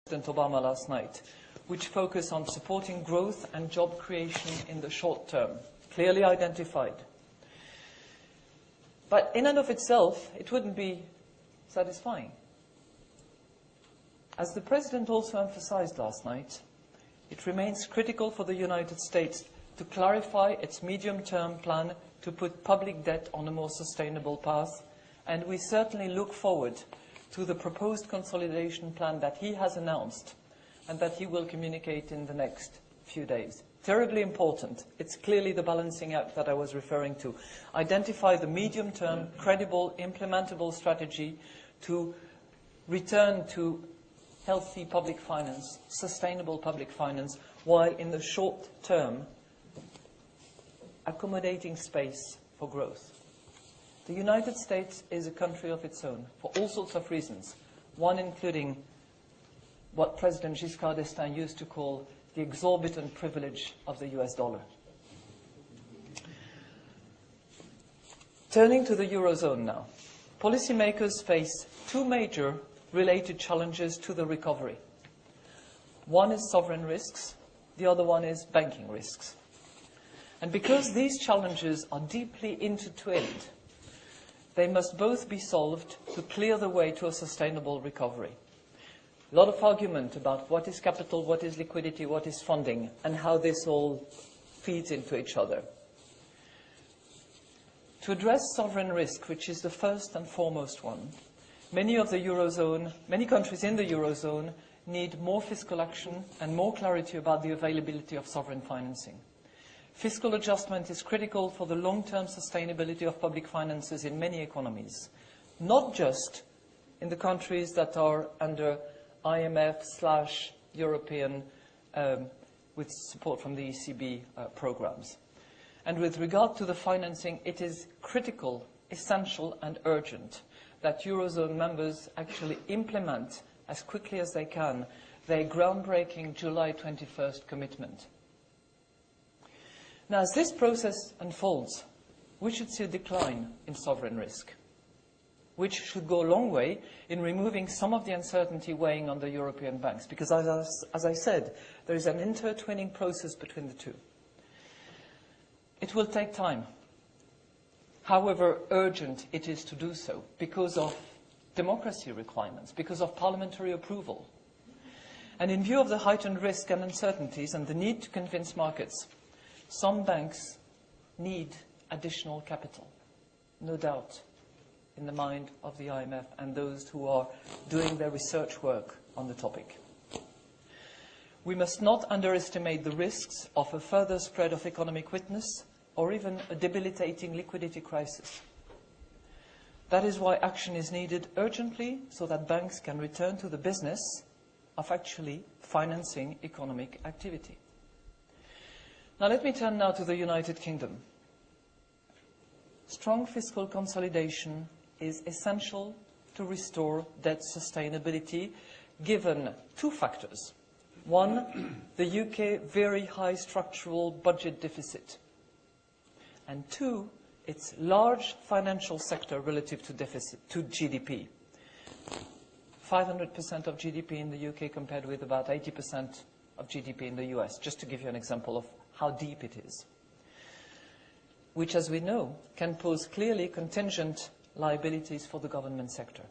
President Obama last night, which focus on supporting growth and job creation in the short term, clearly identified. But in and of itself, it wouldn't be satisfying. As the President also emphasized last night, it remains critical for the United States to clarify its medium-term plan to put public debt on a more sustainable path, and we certainly look forward to the proposed consolidation plan that he has announced and that he will communicate in the next few days. Terribly important. It's clearly the balancing act that I was referring to. Identify the medium-term, credible, implementable strategy to return to healthy public finance, sustainable public finance, while in the short term accommodating space for growth. The United States is a country of its own for all sorts of reasons, one including what President Giscard d'Estaing used to call the exorbitant privilege of the US dollar. Turning to the Eurozone now, policymakers face two major related challenges to the recovery. One is sovereign risks, the other one is banking risks. And because these challenges are deeply intertwined, they must both be solved to clear the way to a sustainable recovery. A lot of argument about what is capital, what is liquidity, what is funding, and how this all feeds into each other. To address sovereign risk, which is the first and foremost one, many countries in the Eurozone need more fiscal action and more clarity about the availability of sovereign financing. Fiscal adjustment is critical for the long-term sustainability of public finances in many economies, not just in the countries that are under IMF/European, with support from the ECB programs. And with regard to the financing, it is critical, essential and urgent that Eurozone members actually implement as quickly as they can their groundbreaking July 21st commitment. Now, as this process unfolds, we should see a decline in sovereign risk, which should go a long way in removing some of the uncertainty weighing on the European banks, because as I said, there is an intertwining process between the two. It will take time. However urgent it is to do so, because of democracy requirements, because of parliamentary approval. And in view of the heightened risk and uncertainties and the need to convince markets, some banks need additional capital, no doubt, in the mind of the IMF and those who are doing their research work on the topic. We must not underestimate the risks of a further spread of economic weakness or even a debilitating liquidity crisis. That is why action is needed urgently so that banks can return to the business of actually financing economic activity. Now let me turn now to the United Kingdom. Strong fiscal consolidation is essential to restore debt sustainability, given two factors. One, the UK very high structural budget deficit. And two, its large financial sector relative to GDP. 500% of GDP in the UK compared with about 80% of GDP in the US, just to give you an example of how deep it is, which, as we know, can pose clearly contingent liabilities for the government sector.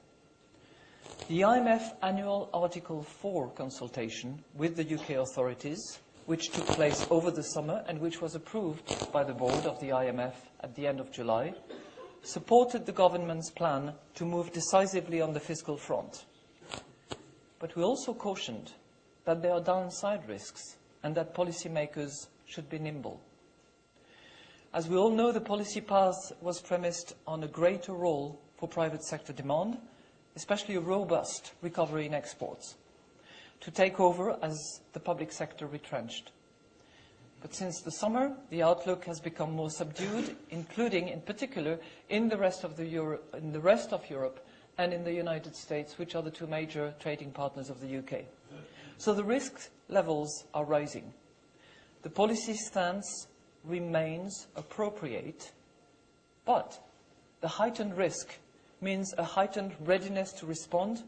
The IMF annual Article 4 consultation with the UK authorities, which took place over the summer and which was approved by the board of the IMF at the end of July, supported the government's plan to move decisively on the fiscal front. But we also cautioned that there are downside risks and that policymakers should be nimble. As we all know, the policy path was premised on a greater role for private sector demand, especially a robust recovery in exports, to take over as the public sector retrenched. But since the summer, the outlook has become more subdued, including, in particular, in the rest of Europe and in the United States, which are the two major trading partners of the UK. So the risk levels are rising. The policy stance remains appropriate, but the heightened risk means a heightened readiness to respond